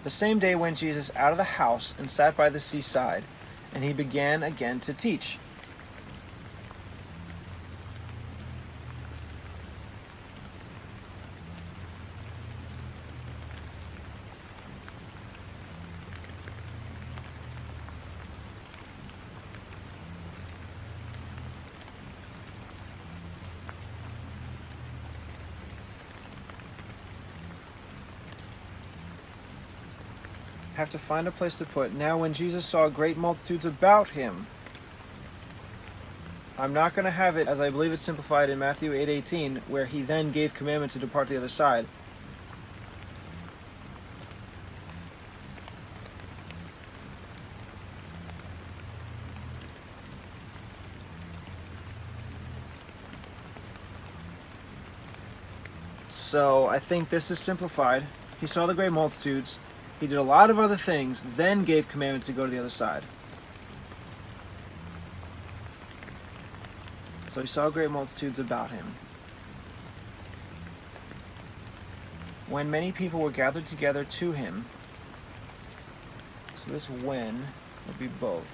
The same day went Jesus out of the house and sat by the seaside, and he began again to teach. Have to find a place to put. Now when Jesus saw great multitudes about him. I'm not going to have it as I believe it's simplified in Matthew 8:18, where he then gave commandment to depart to the other side. So I think this is simplified. He saw the great multitudes. He did a lot of other things, then gave commandment to go to the other side. So he saw great multitudes about him. When many people were gathered together to him, so this when would be both.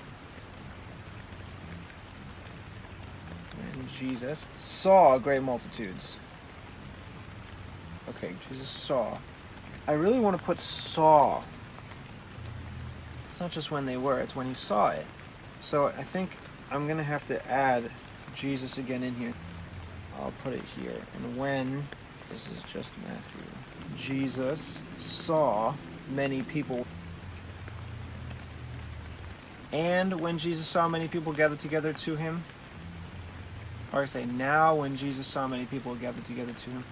When Jesus saw great multitudes. Okay, Jesus saw. I really want to put saw. It's not just when they were, it's when he saw it. So I think I'm going to have to add Jesus again in here. I'll put it here. And when, this is just Matthew, Jesus saw many people. And when Jesus saw many people gathered together to him. Or I say now when Jesus saw many people gathered together to him.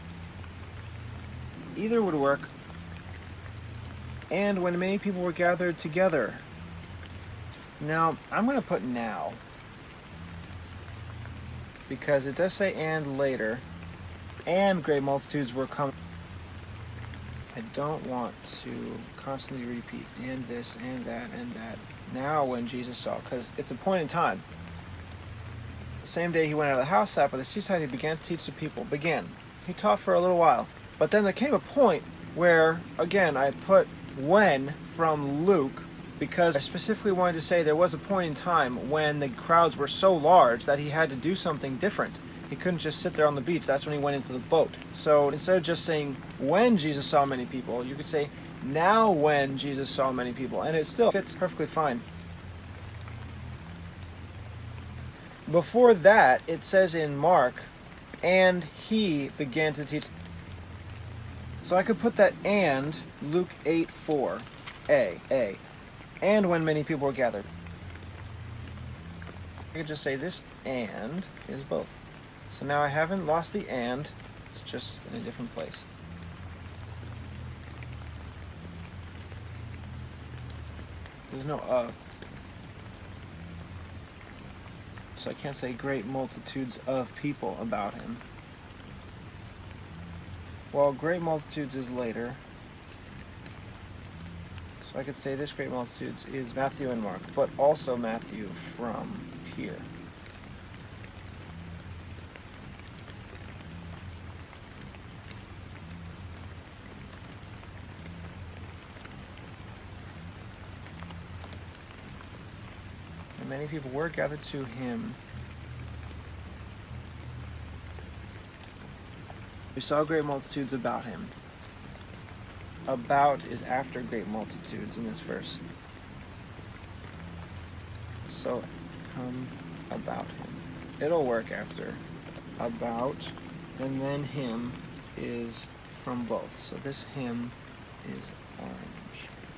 Either would work. And when many people were gathered together. Now, I'm going to put now. Because it does say and later. And great multitudes were coming. I don't want to constantly repeat and this and that and that. Now when Jesus saw, because it's a point in time. The same day he went out of the house, sat by the seaside, he began to teach the people. He taught for a little while. But then there came a point where, again, I put when from Luke, because I specifically wanted to say there was a point in time when the crowds were so large that he had to do something different. He couldn't just sit there on the beach. That's when he went into the boat. So instead of just saying when Jesus saw many people, you could say now when Jesus saw many people, and it still fits perfectly fine. Before that, it says in Mark, and he began to teach. So I could put that and Luke 8:4, A. And when many people were gathered. I could just say this and is both. So now I haven't lost the and, it's just in a different place. There's no so I can't say great multitudes of people about him. Well, great multitudes is later. So I could say this great multitudes is Matthew and Mark, but also Matthew from here. And many people were gathered to him. We saw great multitudes about him. About is after great multitudes in this verse. So, come about him. It'll work after about, and then him is from both. So this him is orange.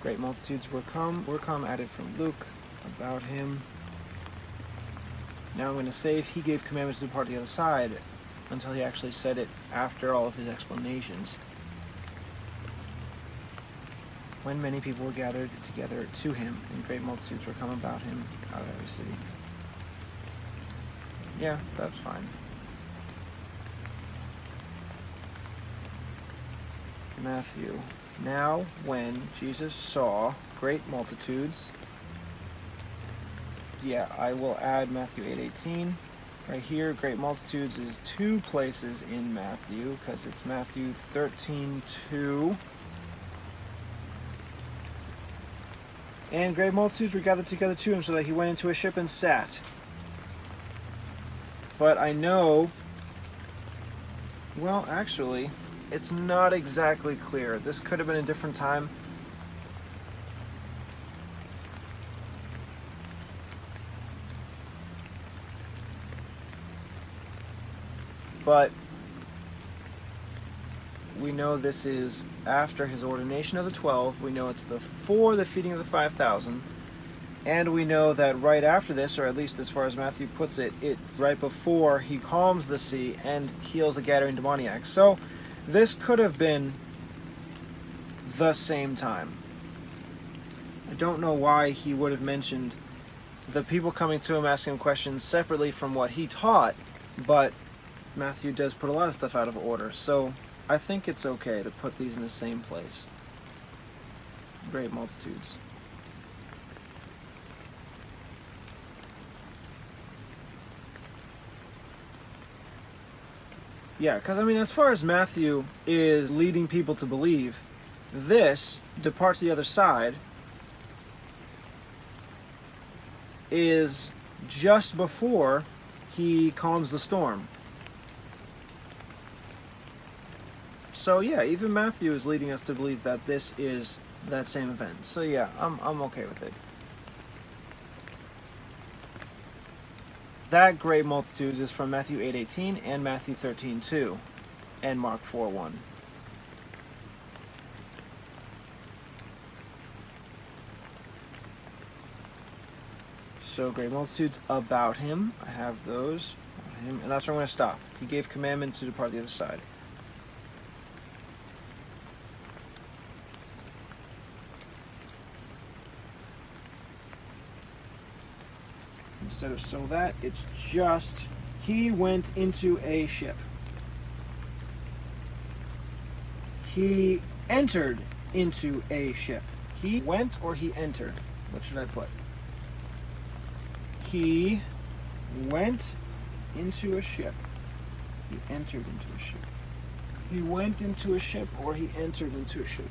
Great multitudes were come added from Luke, about him. Now I'm going to say if he gave commandments to depart to the other side, until he actually said it after all of his explanations. When many people were gathered together to him, and great multitudes were come about him out of every city. Yeah, that's fine. Matthew. Now when Jesus saw great multitudes, yeah, I will add Matthew 8:18. Right here, great multitudes is two places in Matthew, because it's Matthew 13:2. And great multitudes were gathered together to him, so that he went into a ship and sat. But I know, well, actually, it's not exactly clear. This could have been a different time. But we know this is after his ordination of the 12. We know it's before the feeding of the 5,000. And we know that right after this, or at least as far as Matthew puts it, it's right before he calms the sea and heals the Gadarene demoniac. So this could have been the same time. I don't know why he would have mentioned the people coming to him asking him questions separately from what he taught, but Matthew does put a lot of stuff out of order, so I think it's okay to put these in the same place. Great multitudes. Yeah, because I mean, as far as Matthew is leading people to believe, this, depart to the other side, is just before he calms the storm. So yeah, even Matthew is leading us to believe that this is that same event. So yeah, I'm okay with it. That great multitudes is from Matthew 8:18 and Matthew 13:2 and Mark 4:1. So great multitudes about him. I have those. About him, and that's where I'm going to stop. He gave commandment to depart the other side. Instead of so that, it's just he went into a ship. He entered into a ship. He went or he entered? What should I put? He went into a ship. He entered into a ship. He went into a ship or he entered into a ship.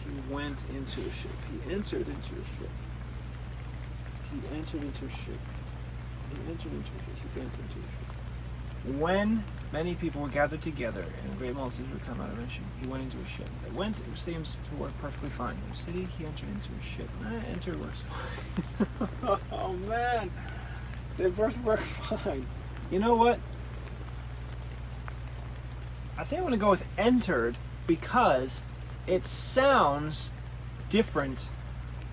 He went into a ship. He entered into a ship. He entered into a ship. He entered into a ship. He went into a ship. When many people were gathered together and great multitudes would come out of a ship, he went into a ship. It went, it seems to work perfectly fine. In the city, he entered into a ship. Enter works fine. Oh man, they both work fine. You know what? I think I'm going to go with entered because it sounds different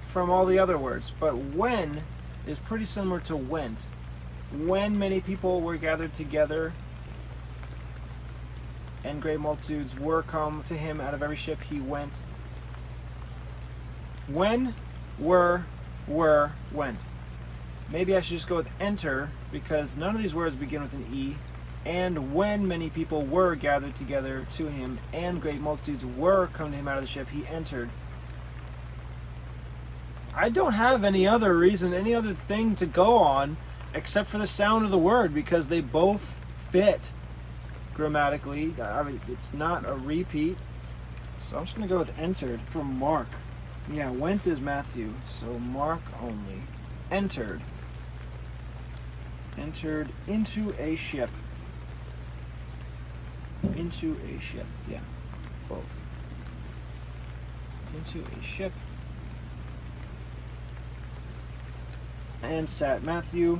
from all the other words, but when is pretty similar to went. When many people were gathered together and great multitudes were come to him out of every ship, he went. When, were, went. Maybe I should just go with enter because none of these words begin with an E. And when many people were gathered together to him and great multitudes were come to him out of the ship, he entered. I don't have any other reason, any other thing to go on except for the sound of the word because they both fit grammatically. I mean, it's not a repeat. So I'm just going to go with entered for Mark. Yeah, went is Matthew, so Mark only. Entered. Entered into a ship. Into a ship, yeah, both. Into a ship. And sat Matthew.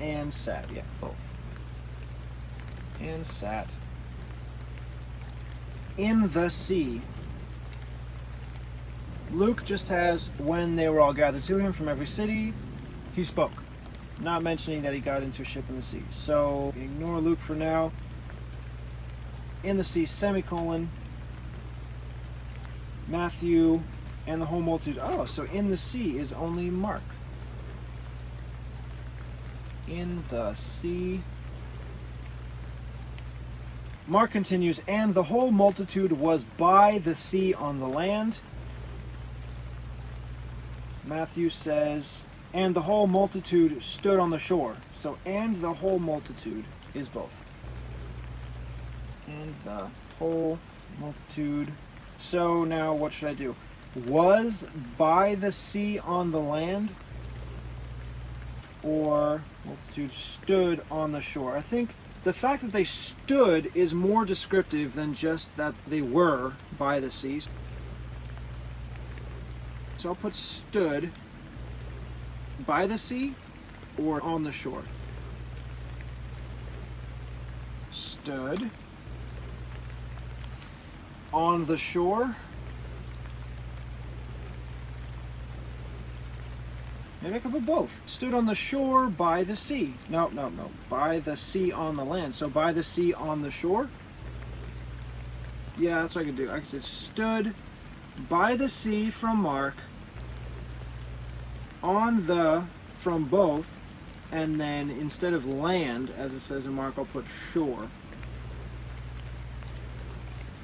And sat, yeah, both. And sat in the sea. Luke just has when they were all gathered to him from every city, he spoke. Not mentioning that he got into a ship in the sea. So ignore Luke for now. In the sea, semicolon. Matthew and the whole multitude. Oh, so in the sea is only Mark. In the sea. Mark continues, and the whole multitude was by the sea on the land. Matthew says, and the whole multitude stood on the shore. So, and the whole multitude is both. And the whole multitude So now what should I do? Was by the sea on the land, or multitude stood on the shore? I think the fact that they stood is more descriptive than just that they were by the sea. So I'll put stood by the sea or on the shore. Stood on the shore. Maybe I could put both. Stood on the shore by the sea. No. By the sea on the land. So by the sea on the shore. Yeah, that's what I could do. I could say stood by the sea from Mark, on the from both, and then instead of land, as it says in Mark, I'll put shore.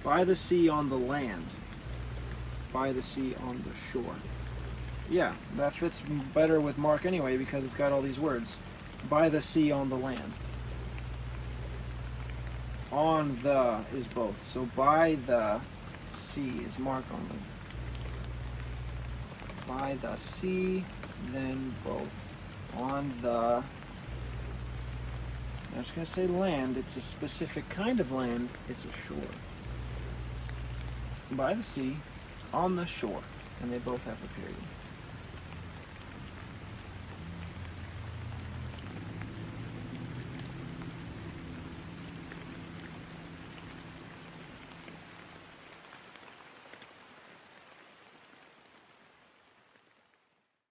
By the sea on the land. By the sea on the shore. Yeah, that fits better with Mark anyway because it's got all these words. By the sea on the land. On the is both. So by the sea is Mark only. By the sea, then both. On the... I was going to say land. It's a specific kind of land. It's a shore. By the sea, on the shore. And they both have a period.